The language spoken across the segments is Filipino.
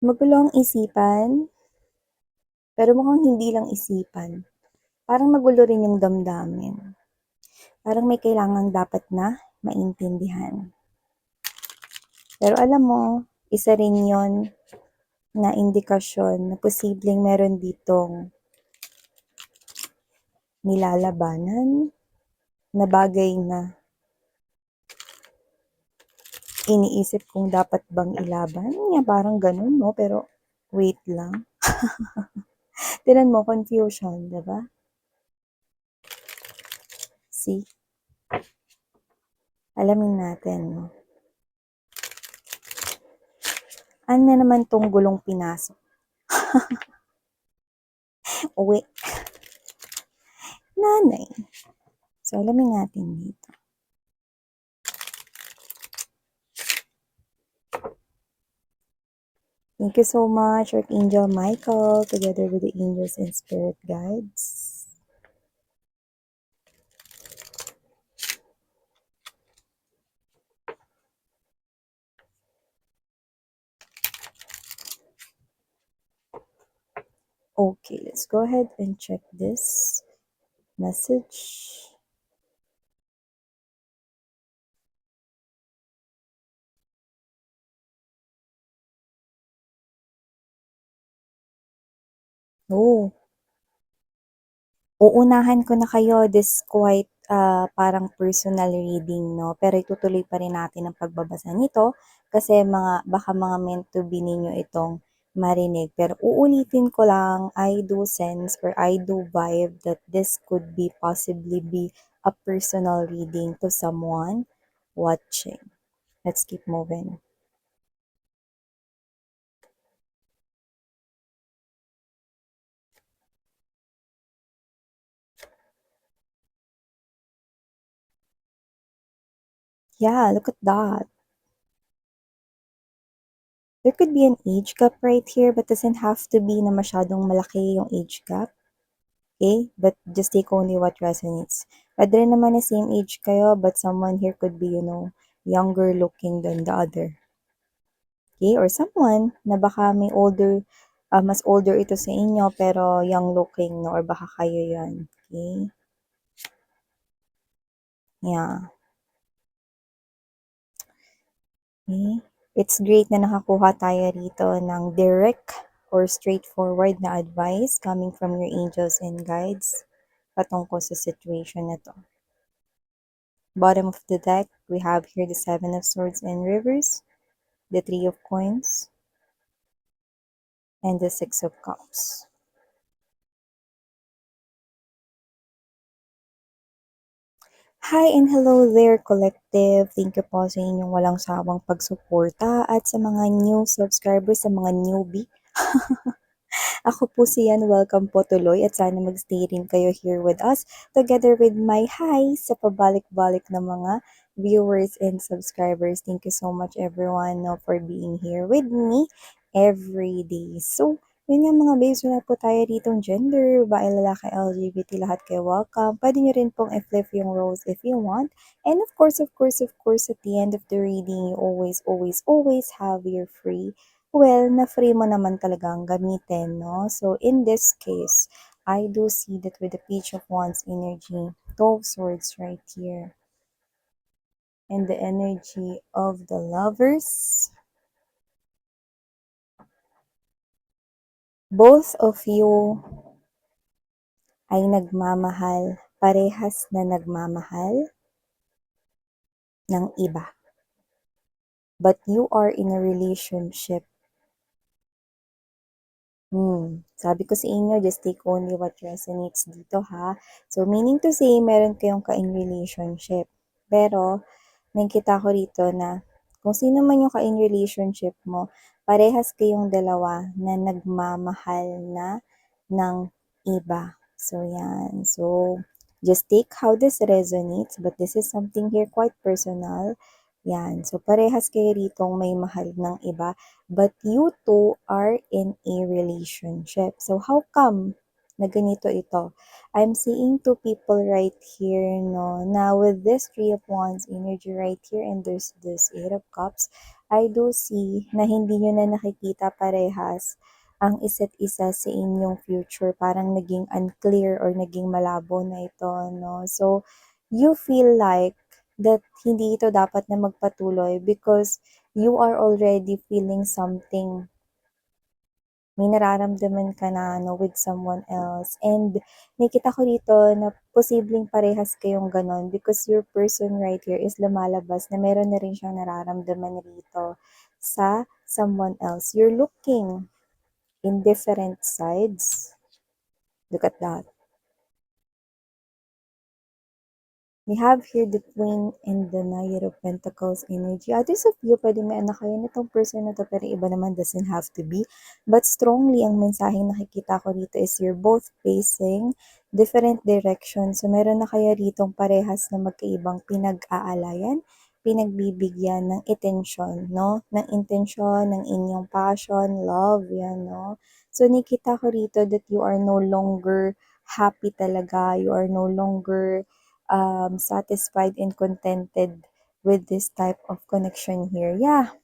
Magulo ang isipan, pero mukhang hindi lang isipan. Parang magulo rin yung damdamin. Parang may kailangang dapat na maintindihan. Pero alam mo, isa rin yon na indikasyon na posibleng meron ditong nilalabanan na bagay na iniisip kong dapat bang ilaban. Nga parang ganun, no? Pero wait lang. Tinan mo, confusion, diba? See? Alamin natin, no? Ano na naman tong gulong pinasok? Uwi. Nanay. So, alamin natin dito. Thank you so much, Archangel Michael, together with the angels and spirit guides. Okay, let's go ahead and check this message. Oh, uunahan ko na kayo, this quite parang personal reading, no? Pero itutuloy pa rin natin ang pagbabasa nito kasi baka mga meant to be ninyo itong marinig. Pero uulitin ko lang, I do sense or I do vibe that this could be possibly be a personal reading to someone watching. Let's keep moving. Yeah, look at that. There could be an age gap right here, but doesn't have to be na masyadong malaki yung age gap. Okay? But just take only what resonates. Pwede rin naman na same age kayo, but someone here could be, younger looking than the other. Okay? Or someone na baka may mas older ito sa inyo, pero young looking, no? Or baka kayo yan. Okay? Yeah. Okay? It's great na nakakuha tayo rito ng direct or straightforward na advice coming from your angels and guides patungkol sa situation na to. Bottom of the deck, we have here the Seven of Swords and Reverse, the Three of Coins, and the Six of Cups. Hi and hello there, collective. Thank you po sa inyong walang sawang pagsuporta at sa mga new subscribers, sa mga newbie. Ako po si Yan, welcome po tuloy at sana magstay rin kayo here with us together with my hi sa pabalik-balik na mga viewers and subscribers. Thank you so much everyone, no, for being here with me every day. So, yun nga mga babes, wala po tayo ditong gender, babae, lalaki, LGBT, lahat kayo welcome. Pwede nyo rin pong i-flip yung roles if you want. And of course, at the end of the reading, you always have your free na free mo naman talagang gamitin, no? So, in this case, I do see that with the Page of Wands energy, 12 swords right here, and the energy of the lovers, both of you ay nagmamahal, parehas na nagmamahal ng iba. But you are in a relationship. Sabi ko sa inyo, just take only what resonates dito ha. So, meaning to say, meron kayong ka-in relationship. Pero, nakikita ko rito na kung sino man yung ka-in relationship mo, parehas kayong dalawa na nagmamahal na ng iba. So, yan. So, just take how this resonates, but this is something here quite personal. Yan. So, parehas kayo ritong may mahal ng iba, but you two are in a relationship. So, how come na ganito ito. I'm seeing two people right here, no? Now, with this Three of Wands energy right here and there's this Eight of Cups, I do see na hindi nyo na nakikita parehas ang isa't isa sa inyong future. Parang naging unclear or naging malabo na ito, no? So, you feel like that hindi ito dapat na magpatuloy because you are already feeling something. May nararamdaman ka na no, with someone else. And nakita ko dito na posibleng parehas kayong ganon because your person right here is lumalabas na meron na rin siyang nararamdaman rito sa someone else. You're looking in different sides. Look at that. We have here the Queen and the Knight of Pentacles energy. Others of you, pwede may anak kayo nitong person na to, pero iba naman doesn't have to be. But strongly, ang mensaheng nakikita ko dito is you're both facing different directions. So, meron na kayo ditong parehas na magkaibang pinag-aalayan, pinagbibigyan ng attention, no? Ng intensyon, ng inyong passion, love, yan, no? So, nakita ko rito that you are no longer happy talaga. You are no longer satisfied and contented with this type of connection here. Yeah,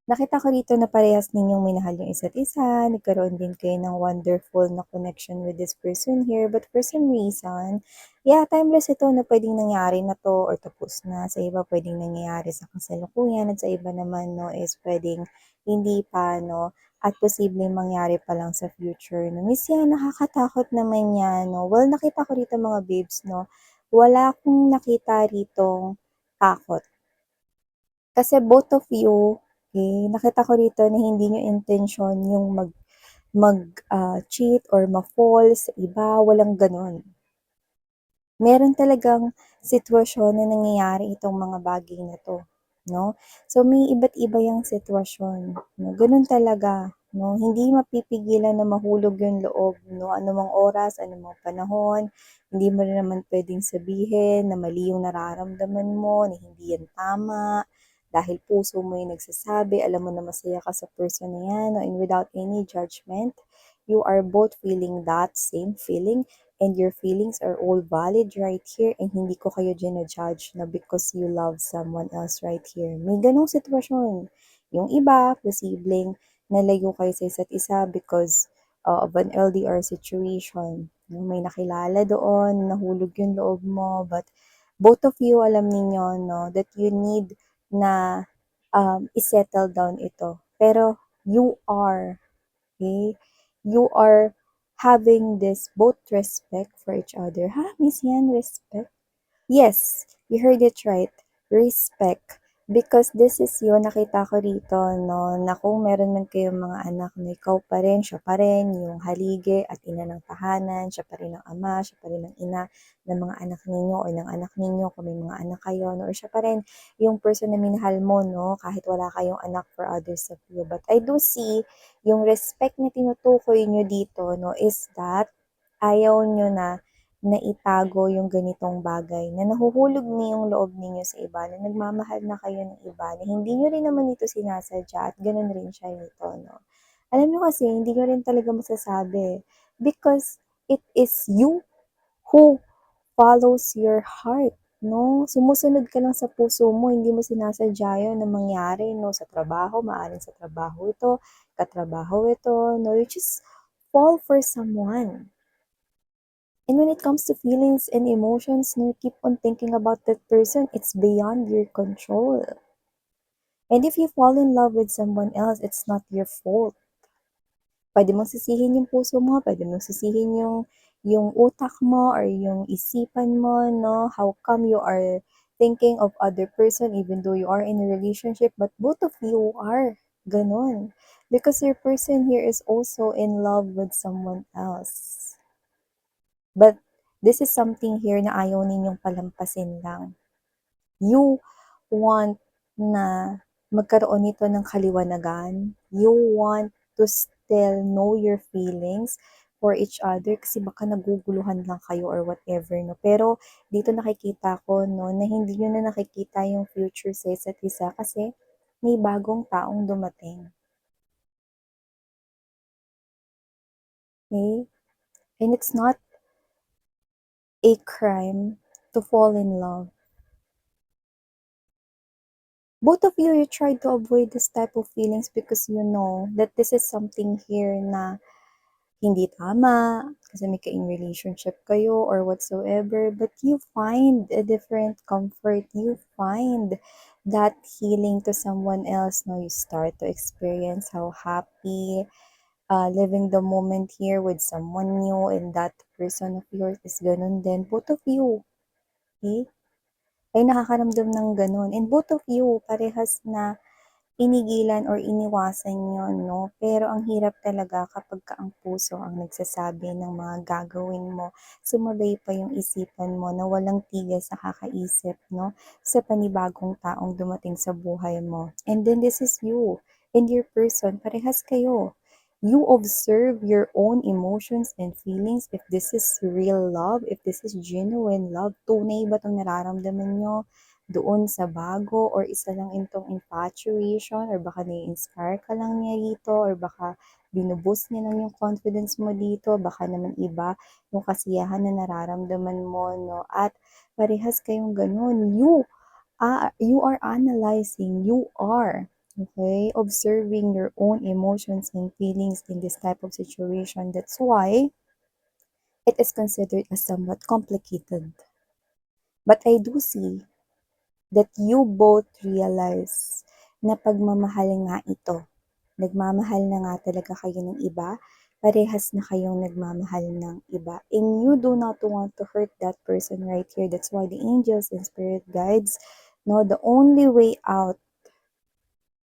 nakita ko rito na parehas ninyong minahal yung isa't isa, nagkaroon din kayo ng wonderful na connection with this person here, but for some reason, yeah, timeless ito na pwedeng nangyari na to or tapos na. Sa iba, pwedeng nangyayari sa kasalukuyan at sa iba naman, no, is pwedeng hindi pa, no, at posibleng mangyari pa lang sa future. No? Miss yan, nakakatakot naman yan, no. Well, nakita ko rito mga babes, no, wala akong nakita ritong takot. Kasi both of you, okay, nakita ko rito na hindi nyo intention yung cheat or ma-fall sa iba, walang ganon. Meron talagang sitwasyon na nangyayari itong mga bagay na to, no? So, may iba't iba yung sitwasyon, no? Ganun talaga, no? Hindi mapipigilan na mahulog yung loob, no? Anumang oras, anumang panahon, hindi mo rin naman pwedeng sabihin na mali yung nararamdaman mo, na hindi yan tama, dahil puso mo yung nagsasabi, alam mo na masaya ka sa person na yan, no? And without any judgment, you are both feeling that same feeling and your feelings are all valid right here and hindi ko kayo judge na because you love someone else right here. May ganong sitwasyon. Yung iba, posibleng nalayo kayo sa isa't isa because of an LDR situation. Yung may nakilala doon, nahulog yung loob mo, but both of you, alam niyo no, that you need na isettle down ito. Pero you are, okay? You are having this both respect for each other. Ha, Miss Yan, respect? Yes, you heard it right. Respect. Because this is yun, nakita ko rito, no, na kung meron man kayong mga anak na ikaw pa rin, siya pa rin, yung haligi at ina ng tahanan, siya pa rin ang ama, siya pa rin ang ina ng mga anak ninyo o ng anak ninyo kung may mga anak kayo, no, or siya pa rin yung person na minahal mo, no, kahit wala kayong anak for others of you. But I do see, yung respect na tinutukoy nyo dito, no, is that ayaw nyo na itago yung ganitong bagay, na nahuhulog niyo yung loob ninyo sa iba, na nagmamahal na kayo ng iba, na hindi nyo rin naman ito sinasadya at ganun rin siya nito, no? Alam nyo kasi, hindi nyo rin talaga masasabi because it is you who follows your heart, no? Sumusunod ka lang sa puso mo, hindi mo sinasadya yun na mangyari, no? Sa trabaho, maaaring sa trabaho ito, katrabaho ito, no? You just fall for someone. And when it comes to feelings and emotions, you keep on thinking about that person, it's beyond your control. And if you fall in love with someone else, it's not your fault. Pwede mong sisihin yung puso mo, pwede mong sisihin yung utak mo or yung isipan mo, no? How come you are thinking of other person even though you are in a relationship, but both of you are ganon. Because your person here is also in love with someone else. But this is something here na ayaw ninyong palampasin lang. You want na magkaroon nito ng kaliwanagan. You want to still know your feelings for each other kasi baka naguguluhan lang kayo or whatever, no? Pero dito nakikita ko, no, na hindi nyo na nakikita yung future sa isa't isa kasi may bagong taong dumating. Okay? And it's not a crime to fall in love. Both of you try to avoid this type of feelings because you know that this is something here na hindi tama kasi may ka-in relationship kayo or whatsoever, but you find a different comfort. You find that healing to someone else. No, you start to experience how happy living the moment here with someone new, and that person of yours is ganun din. Both of you, okay, ay nakakaramdam ng ganun. And both of you, parehas na pinigilan or iniwasan yun, no? Pero ang hirap talaga kapag ka ang puso ang nagsasabi ng mga gagawin mo, sumabay pa yung isipan mo na walang tigil sa kakaisip, no? Sa panibagong taong dumating sa buhay mo. And then this is you and your person, parehas kayo. You observe your own emotions and feelings if this is real love, if this is genuine love, tunay ba itong nararamdaman nyo doon sa bago or isa lang itong infatuation or baka nai-inspire ka lang niya dito or baka binuboost niya lang yung confidence mo dito, baka naman iba yung kasiyahan na nararamdaman mo, no? At parehas kayong ganun. You are analyzing, you are, okay, observing your own emotions and feelings in this type of situation. That's why it is considered as somewhat complicated. But I do see that you both realize na pagmamahal nga ito. Nagmamahal na nga talaga kayo ng iba, parehas na kayong nagmamahal ng iba. And you do not want to hurt that person right here. That's why the angels and spirit guides know the only way out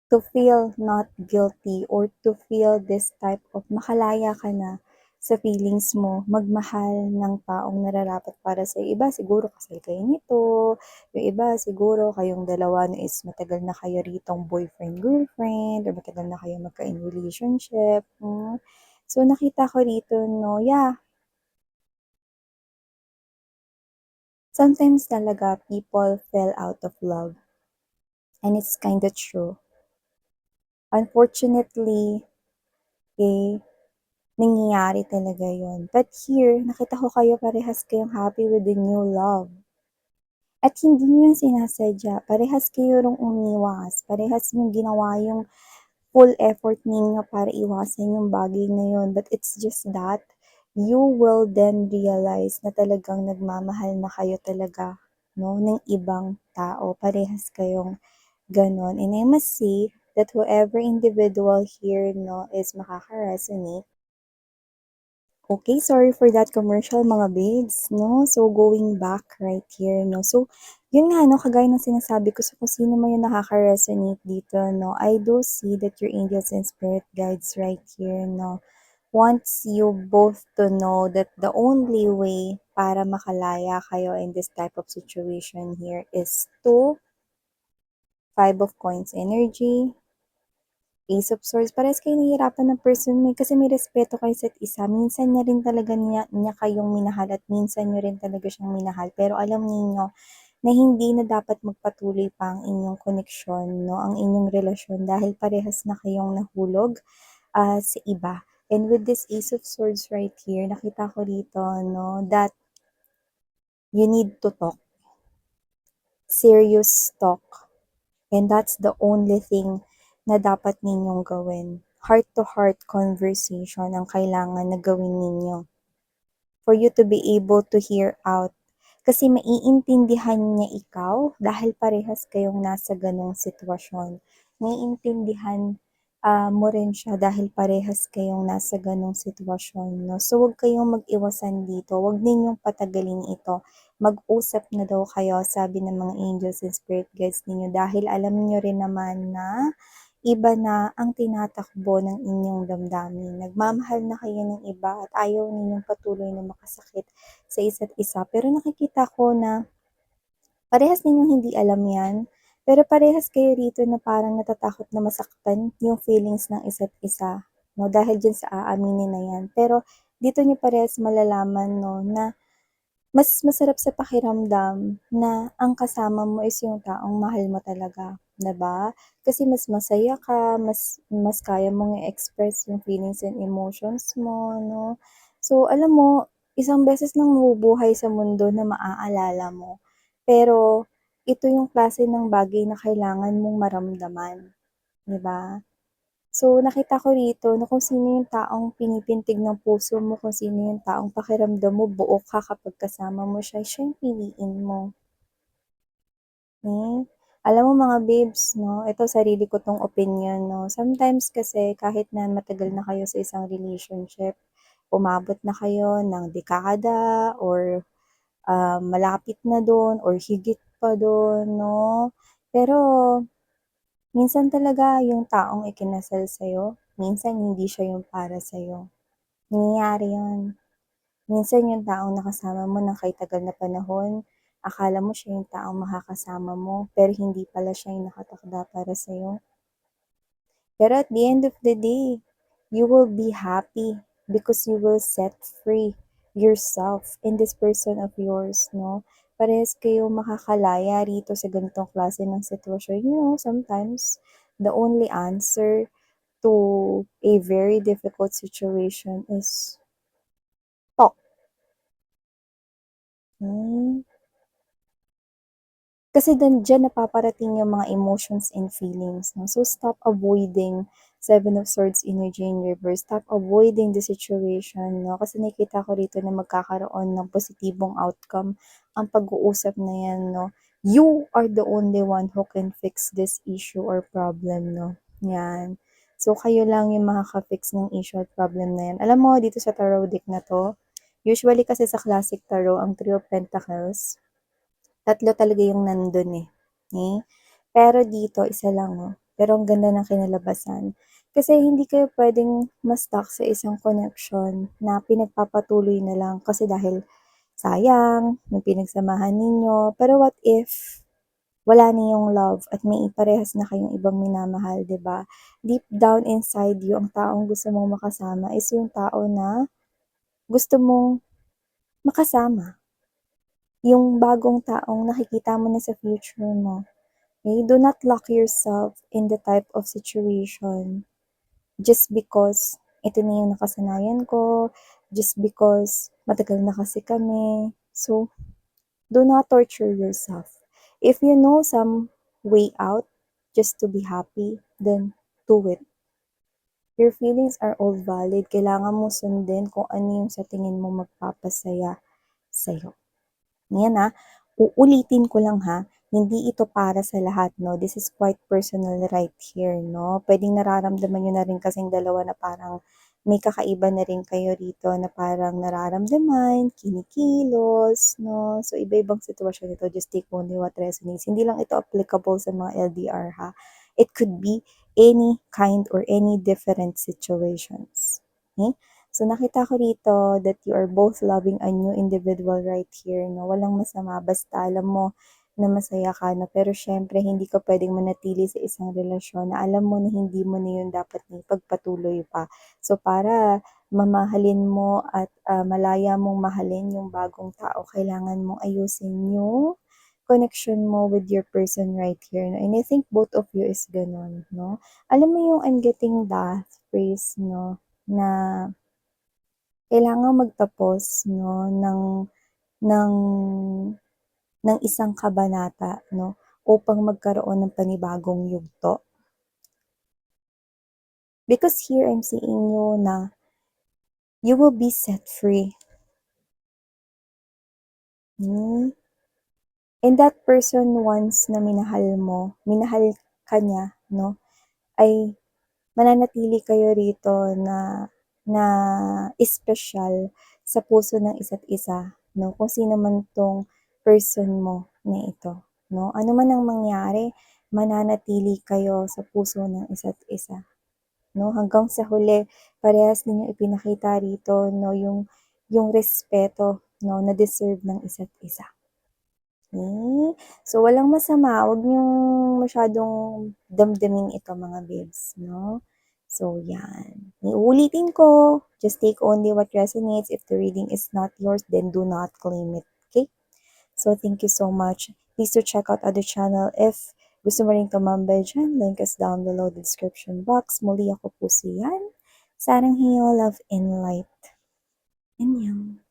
to feel not guilty or to feel this type of makalaya ka na sa feelings mo, magmahal ng taong nararapat para sa iba. Siguro kasal kayo nito, yung iba siguro kayong dalawa na is matagal na kayo ritong boyfriend-girlfriend or matagal na kayo magka-in relationship. So nakita ko rito, no, yeah, sometimes talaga people fell out of love and it's kinda true. Unfortunately, eh, nangyayari talaga yun. But here, nakita ko kayo parehas kayong happy with the new love. At hindi niyo yun sinasadya, parehas kayo rong umiwas, parehas yung ginawa yung full effort ninyo para iwasan yung bagay na yun. But it's just that, you will then realize na talagang nagmamahal na kayo talaga, no, ng ibang tao. Parehas kayong ganon. And I must say that whoever individual here, no, is makaka-resonate. Okay, sorry for that commercial mga babes, no? So, going back right here, no? So, yun nga, no, kagaya ng sinasabi ko, so kung sino man yung nakaka-resonate dito, no, I do see that your angels and spirit guides right here, no, wants you both to know that the only way para makalaya kayo in this type of situation here is to Five of Coins energy, Ace of Swords, parehas kayo nahihirapan ng person mo kasi may respeto kayo sa isa. Minsan niya rin talaga niya kayong minahal at minsan niyo rin talaga siyang minahal. Pero alam niyo na hindi na dapat magpatuloy pa ang inyong koneksyon, no? Ang inyong relasyon dahil parehas na kayong nahulog sa iba. And with this Ace of Swords right here, nakita ko dito, no, that you need to talk. Serious talk. And that's the only thing na dapat ninyong gawin. Heart-to-heart conversation ang kailangan na gawin ninyo for you to be able to hear out. Kasi maiintindihan niya ikaw dahil parehas kayong nasa ganong sitwasyon. Maiintindihan mo rin siya dahil parehas kayong nasa ganong sitwasyon. No? So, huwag kayong mag-iwasan dito. Huwag ninyong patagalin ito. Mag-usap na daw kayo, sabi ng mga angels and spirit guides ninyo, dahil alam nyo rin naman na iba na ang tinatakbo ng inyong damdamin. Nagmamahal na kayo ng iba at ayaw ninyong patuloy na makasakit sa isa't isa. Pero nakikita ko na parehas ninyong hindi alam yan, pero parehas kayo rito na parang natatakot na masaktan yung feelings ng isa't isa, no? Dahil dyan sa aaminin na yan. Pero dito niyo parehas malalaman, no, na mas masarap sa pakiramdam na ang kasama mo is yung taong mahal mo talaga, 'di ba? Kasi mas masaya ka, mas kaya mong i-express yung feelings and emotions mo, no? So, alam mo, isang beses lang mabubuhay sa mundo na maaalala mo. Pero, ito yung klase ng bagay na kailangan mong maramdaman, 'di ba? So, nakita ko rito na kung sino yung taong pinipintig ng puso mo, kung sino yung taong pakiramdam mo buo ka kapag kasama mo siya yung piliin mo. Alam mo mga babes 'no, ito sarili ko 'tong opinyon 'no, sometimes kasi kahit na matagal na kayo sa isang relationship, umabot na kayo ng dekada or, malapit na dun or higit pa dun 'no, pero minsan talaga yung taong ikinasal sa'yo, minsan hindi siya yung para sa'yo. Nangyayari yun. Minsan yung taong nakasama mo ng kay tagal na panahon, akala mo siya yung taong makakasama mo, pero hindi pala siya yung nakatakda para sa'yo. Pero at the end of the day, you will be happy because you will set free yourself and this person of yours, no? Parehas kayo makakalaya rito sa ganitong klase ng sitwasyon. You know, sometimes the only answer to a very difficult situation is talk. Hmm. Kasi diyan napaparating yung mga emotions and feelings 'no. So, stop avoiding Seven of Swords energy in reverse. Stop avoiding the situation 'no, kasi nakikita ko rito na magkakaroon ng positibong outcome ang pag-uusap na 'yan 'no. You are the only one who can fix this issue or problem 'no, 'yan. So, kayo lang yung makaka-fix ng issue at problem na 'yan. Alam mo dito sa tarot deck na 'to, usually kasi sa classic tarot ang Three of Pentacles, tatlo talaga yung nandun eh. Eh? Pero dito, isa lang oh. Pero ang ganda ng kinalabasan. Kasi hindi kayo pwedeng ma-stuck sa isang connection na pinagpapatuloy na lang kasi dahil sayang yung pinagsamahan ninyo. Pero what if wala na yung love at may parehas na kayong ibang minamahal, 'di ba? Deep down inside you, ang taong gusto mong makasama is yung tao na gusto mong makasama. Yung bagong taong nakikita mo na sa future mo. Okay? Do not lock yourself in the type of situation just because ito na yung nakasanayan ko, just because matagal na kasi kami. So, do not torture yourself. If you know some way out just to be happy, then do it. Your feelings are all valid. Kailangan mo sundin kung ano yung sa tingin mo magpapasaya sa'yo. Yan uulitin ko lang hindi ito para sa lahat 'no, this is quite personal right here 'no. Puwedeng nararamdaman niyo na rin kasing dalawa na parang may kakaiba na rin kayo rito na parang nararamdaman, kinikilos 'no. So iba-ibang sitwasyon ito, just take only what resonates. Hindi lang ito applicable sa mga LDR it could be any kind or any different situations, okey? So nakita ko rito that you are both loving a new individual right here 'no, walang masama basta alam mo na masaya ka 'no, pero siyempre hindi ka puwedeng manatili sa isang relasyon na alam mo na hindi mo na 'yun dapat na ipagpatuloy pa. So para mamahalin mo at, malaya mong mahalin yung bagong tao kailangan mong ayusin yung connection mo with your person right here 'no, and I think both of you is gano'n 'no. Alam mo yung I'm getting that phrase 'no, na kailangang magtapos 'no ng ng isang kabanata 'no, upang magkaroon ng panibagong yugto. Because here I'm seeing you na you will be set free. Hmm, and that person once na minahal ka niya 'no, ay mananatili kayo rito na na espesyal sa puso ng isa't isa 'no, kung sino man 'tong person mo na ito 'no. Ano man ang mangyari, mananatili kayo sa puso ng isa't isa 'no, hanggang sa huli parehas ninyong ipinakita rito 'no, yung respeto 'no, na deserve ng isa't isa. So walang masama, wag niyong masyadong damdamin ito mga babes 'no. So yan, uulitin ko, just take only what resonates. If the reading is not yours, then do not claim it, okay? So thank you so much. Please to check out other channel if gusto mo ring tumambay diyan, link is down below the description box. Muli ako po si Yan, Sarang Heal, Love and Light. Annyeong.